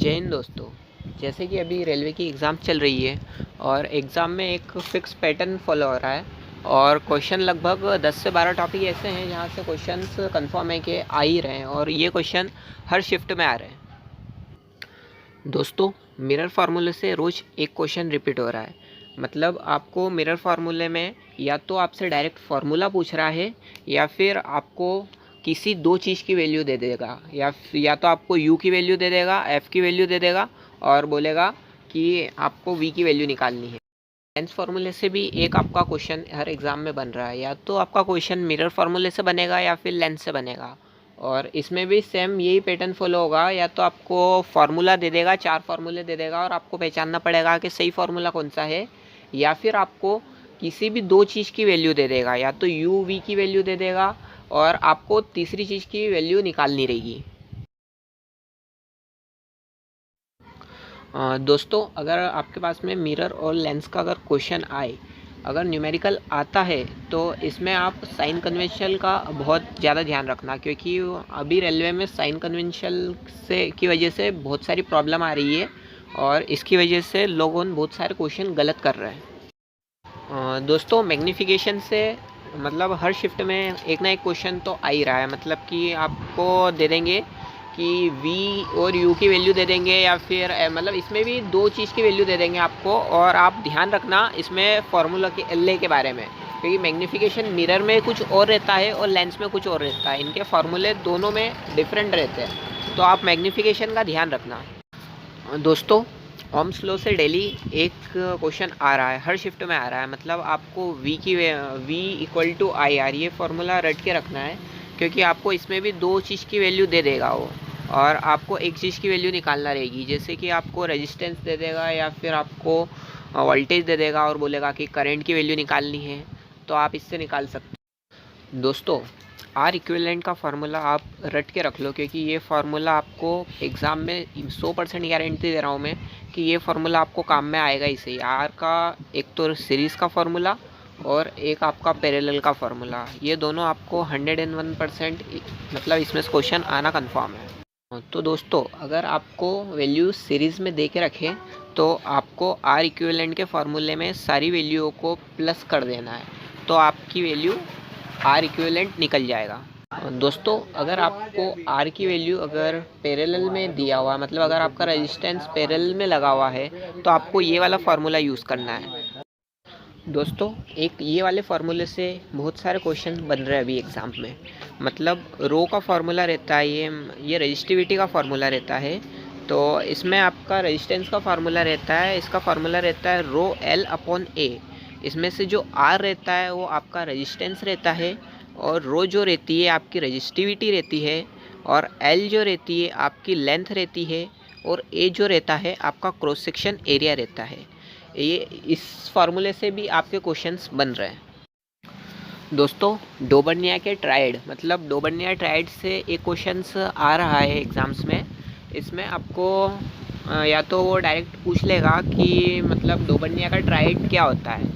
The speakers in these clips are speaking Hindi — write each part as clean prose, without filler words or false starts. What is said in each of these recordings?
जय हिंद दोस्तों। जैसे कि अभी रेलवे की एग्ज़ाम चल रही है और एग्ज़ाम में एक फ़िक्स पैटर्न फॉलो हो रहा है और क्वेश्चन लगभग 10 से 12 टॉपिक ऐसे हैं जहाँ से क्वेश्चंस कंफर्म है कि आ ही रहे हैं और ये क्वेश्चन हर शिफ्ट में आ रहे हैं। दोस्तों, मिरर फार्मूले से रोज़ एक क्वेश्चन रिपीट हो रहा है। मतलब आपको मिरर फार्मूले में या तो आपसे डायरेक्ट फार्मूला पूछ रहा है या फिर आपको किसी दो चीज़ की वैल्यू दे देगा या तो आपको u की वैल्यू दे देगा, f की वैल्यू दे देगा और बोलेगा कि आपको v की वैल्यू निकालनी है। लेंस फार्मूले से भी एक आपका क्वेश्चन हर एग्ज़ाम में बन रहा है। या तो आपका क्वेश्चन मिरर फार्मूले से बनेगा या फिर लेंस से बनेगा और इसमें भी सेम यही पैटर्न फॉलो होगा। या तो आपको फार्मूला दे देगा, 4 फार्मूले दे देगा और आपको पहचानना पड़ेगा कि सही फार्मूला कौन सा है, या फिर आपको किसी भी दो चीज़ की वैल्यू दे देगा, या तो u v की वैल्यू दे देगा और आपको तीसरी चीज़ की वैल्यू निकालनी रहेगी। दोस्तों, अगर आपके पास में मिरर और लेंस का अगर क्वेश्चन आए, अगर न्यूमेरिकल आता है तो इसमें आप साइन कन्वेंशन का बहुत ज़्यादा ध्यान रखना, क्योंकि अभी रेलवे में साइन कन्वेंशन से की वजह से बहुत सारी प्रॉब्लम आ रही है और इसकी वजह से लोगों बहुत सारे क्वेश्चन गलत कर रहे हैं। दोस्तों, मैग्नीफिकेशन से मतलब हर शिफ्ट में एक ना एक क्वेश्चन तो आ ही रहा है। मतलब कि आपको दे देंगे कि v और u की वैल्यू दे देंगे या फिर मतलब इसमें भी दो चीज़ की वैल्यू दे देंगे आपको। और आप ध्यान रखना इसमें फार्मूला के एल के बारे में, क्योंकि मैग्नीफिकेशन मिरर में कुछ और रहता है और लेंस में कुछ और रहता है। इनके फार्मूले दोनों में डिफरेंट रहते हैं, तो आप मैग्नीफिकेशन का ध्यान रखना। दोस्तों, ओम्स लॉ से डेली एक क्वेश्चन आ रहा है, हर शिफ्ट में आ रहा है। मतलब आपको v equal to I R ये फार्मूला रट के रखना है, क्योंकि आपको इसमें भी दो चीज़ की वैल्यू दे देगा वो और आपको एक चीज़ की वैल्यू निकालना रहेगी। जैसे कि आपको रेजिस्टेंस दे देगा या फिर आपको वोल्टेज दे देगा और बोलेगा कि करंट की वैल्यू निकालनी है, तो आप इससे निकाल सकते हैं। दोस्तों, आर इक्विवेलेंट का फार्मूला आप रट के रख लो, क्योंकि ये फार्मूला आपको एग्ज़ाम में 100% गारंटी दे रहा हूँ मैं कि ये फार्मूला आपको काम में आएगा ही सही। आर का एक तो सीरीज़ का फार्मूला और एक आपका पैरेलल का फार्मूला, ये दोनों आपको 101% मतलब इसमें क्वेश्चन आना कन्फर्म है। तो दोस्तों, अगर आपको वैल्यू सीरीज़ में दे के रखें तो आपको आर इक्विवेलेंट के फार्मूले में सारी वैल्यूओं को प्लस कर देना है, तो आपकी वैल्यू आर इक्विवेलेंट निकल जाएगा। दोस्तों, अगर आपको आर की वैल्यू अगर पैरेलल में दिया हुआ है, मतलब अगर आपका रेजिस्टेंस पैरेलल में लगा हुआ है, तो आपको ये वाला फार्मूला यूज़ करना है। दोस्तों, एक ये वाले फार्मूले से बहुत सारे क्वेश्चन बन रहे हैं अभी एग्ज़ाम में। मतलब रो का फार्मूला रहता है, ये रजिस्टिविटी का फार्मूला रहता है। तो इसमें आपका रेजिस्टेंस का फार्मूला रहता है, इसका फार्मूला रहता है रो एल अपॉन ए। इसमें से जो आर रहता है वो आपका रेजिस्टेंस रहता है और रो जो रहती है आपकी रजिस्टिविटी रहती है और एल जो रहती है आपकी लेंथ रहती है और ए जो रहता है आपका क्रॉस सेक्शन एरिया रहता है। ये इस फार्मूले से भी आपके क्वेश्चंस बन रहे हैं। दोस्तों, डोबर्निया के ट्रायड, मतलब डोबर्निया ट्रायड से एक क्वेश्चंस आ रहा है एग्ज़ाम्स में। इसमें आपको या तो वो डायरेक्ट पूछ लेगा कि मतलब डोबर्निया का ट्रायड क्या होता है।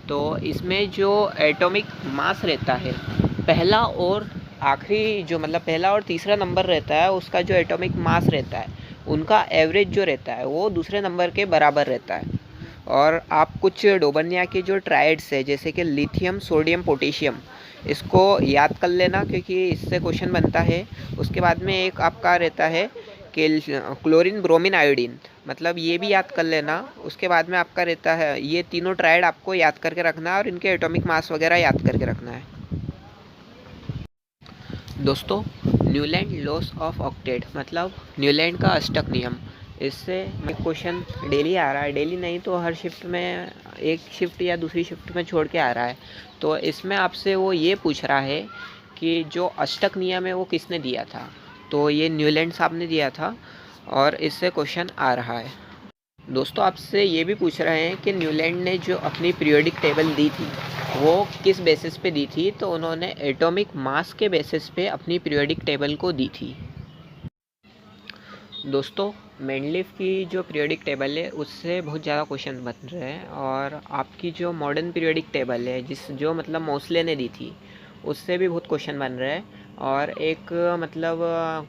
तो इसमें जो एटॉमिक मास रहता है, पहला और आखिरी जो मतलब पहला और तीसरा नंबर रहता है, उसका जो एटॉमिक मास रहता है उनका एवरेज जो रहता है वो दूसरे नंबर के बराबर रहता है। और आप कुछ डोबर्निया के जो ट्रायड्स है जैसे कि लिथियम, सोडियम, पोटेशियम, इसको याद कर लेना, क्योंकि इससे क्वेश्चन बनता है। उसके बाद में एक आपका रहता है कि क्लोरीन, ब्रोमीन, आयोडीन, मतलब ये भी याद कर लेना। उसके बाद में आपका रहता है ये तीनों ट्रायड आपको याद करके रखना है और इनके एटॉमिक मास वगैरह याद करके रखना है। दोस्तों, न्यूलैंड लॉस ऑफ ऑक्टेट, मतलब न्यूलैंड का अष्टक नियम, इससे एक क्वेश्चन डेली आ रहा है। डेली नहीं तो हर शिफ्ट में, एक शिफ्ट या दूसरी शिफ्ट में छोड़ के आ रहा है। तो इसमें आपसे वो ये पूछ रहा है कि जो अष्टक नियम है वो किसने दिया था, तो ये न्यूलैंड साहब ने दिया था और इससे क्वेश्चन आ रहा है। दोस्तों, आपसे ये भी पूछ रहे हैं कि न्यूलैंड ने जो अपनी पीरियोडिक टेबल दी थी वो किस बेसिस पे दी थी, तो उन्होंने एटॉमिक मास के बेसिस पे अपनी पीरियोडिक टेबल को दी थी। दोस्तों, मेंडलीफ की जो पीरियोडिक टेबल है उससे बहुत ज़्यादा क्वेश्चन बन रहे हैं और आपकी जो मॉडर्न पीरियोडिक टेबल है जो मतलब मोस्ले ने दी थी, उससे भी बहुत क्वेश्चन बन रहे हैं। और एक मतलब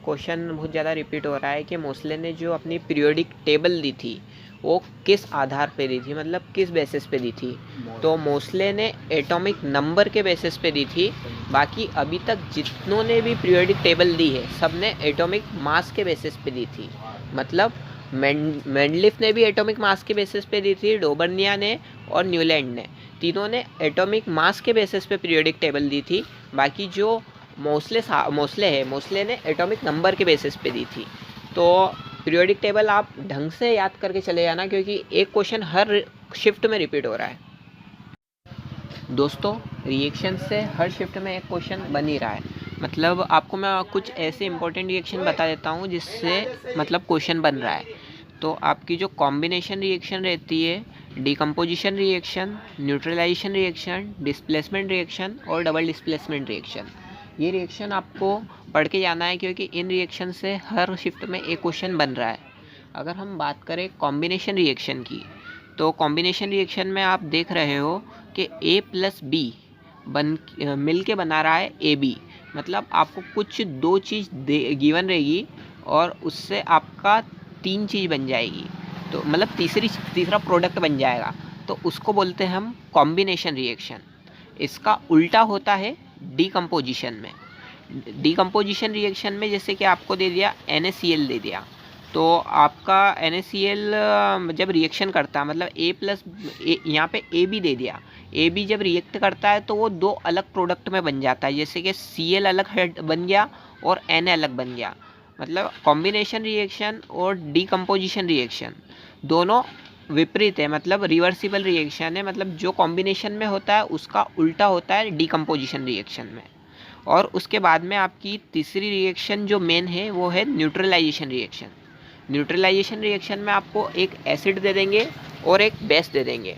क्वेश्चन बहुत ज़्यादा रिपीट हो रहा है कि मोस्ले ने जो अपनी पीरियोडिक टेबल दी थी वो किस आधार पे दी थी, मतलब किस बेसिस पे दी थी। तो मोस्ले ने एटॉमिक नंबर के बेसिस पे दी थी। बाकी अभी तक जितनों ने भी पीरियोडिक टेबल दी है सब ने एटॉमिक मास के बेसिस पे दी थी। मतलब मेंडलिफ ने भी एटॉमिक मास के बेसिस पे दी थी, डोबर्निया ने और न्यूलैंड ने, तीनों ने एटॉमिक मास के बेसिस पे पीरियोडिक टेबल दी थी। बाकी जो मोस्ले ने एटॉमिक नंबर के बेसिस पे दी थी। तो पीरियोडिक टेबल आप ढंग से याद करके चले जाना, क्योंकि एक क्वेश्चन हर शिफ्ट में रिपीट हो रहा है। दोस्तों, रिएक्शन से हर शिफ्ट में एक क्वेश्चन बन ही रहा है। मतलब आपको मैं कुछ ऐसे इंपॉर्टेंट रिएक्शन बता देता हूँ जिससे मतलब क्वेश्चन बन रहा है। तो आपकी जो कॉम्बिनेशन रिएक्शन रहती है, decomposition reaction, neutralisation reaction, displacement reaction और डबल डिस्प्लेसमेंट रिएक्शन, ये रिएक्शन आपको पढ़ के जाना है, क्योंकि इन रिएक्शन से हर शिफ्ट में एक क्वेश्चन बन रहा है। अगर हम बात करें कॉम्बिनेशन रिएक्शन की, तो कॉम्बिनेशन रिएक्शन में आप देख रहे हो कि A प्लस बी मिल के बना रहा है AB। मतलब आपको कुछ दो चीज़ गिवन रहेगी और उससे आपका तीन चीज़ बन जाएगी, तो मतलब तीसरा प्रोडक्ट बन जाएगा, तो उसको बोलते हैं हम कॉम्बिनेशन रिएक्शन। इसका उल्टा होता है डीकम्पोजिशन में। डीकम्पोजिशन रिएक्शन में जैसे कि आपको दे दिया NaCl दे दिया, तो आपका NaCl जब रिएक्शन करता है, मतलब A प्लस यहाँ पे AB दे दिया, AB जब रिएक्ट करता है तो वो दो अलग प्रोडक्ट में बन जाता है, जैसे कि Cl अलग हेड बन गया और Na अलग बन गया। मतलब कॉम्बिनेशन रिएक्शन और डीकम्पोजिशन रिएक्शन दोनों विपरीत है, मतलब रिवर्सिबल रिएक्शन है। मतलब जो कॉम्बिनेशन में होता है उसका उल्टा होता है डीकम्पोजिशन रिएक्शन में। और उसके बाद में आपकी तीसरी रिएक्शन जो मेन है वो है न्यूट्रलाइजेशन रिएक्शन। न्यूट्रलाइजेशन रिएक्शन में आपको एक एसिड दे देंगे और एक बेस दे देंगे,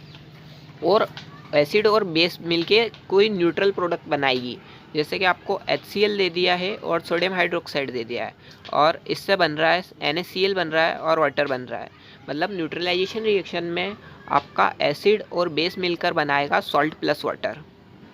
और एसिड और बेस मिलके कोई न्यूट्रल प्रोडक्ट बनाएगी। जैसे कि आपको HCl दे दिया है और सोडियम हाइड्रोक्साइड दे दिया है, और इससे बन रहा है NaCl बन रहा है और वाटर बन रहा है। मतलब न्यूट्रलाइजेशन रिएक्शन में आपका एसिड और बेस मिलकर बनाएगा सॉल्ट प्लस वाटर।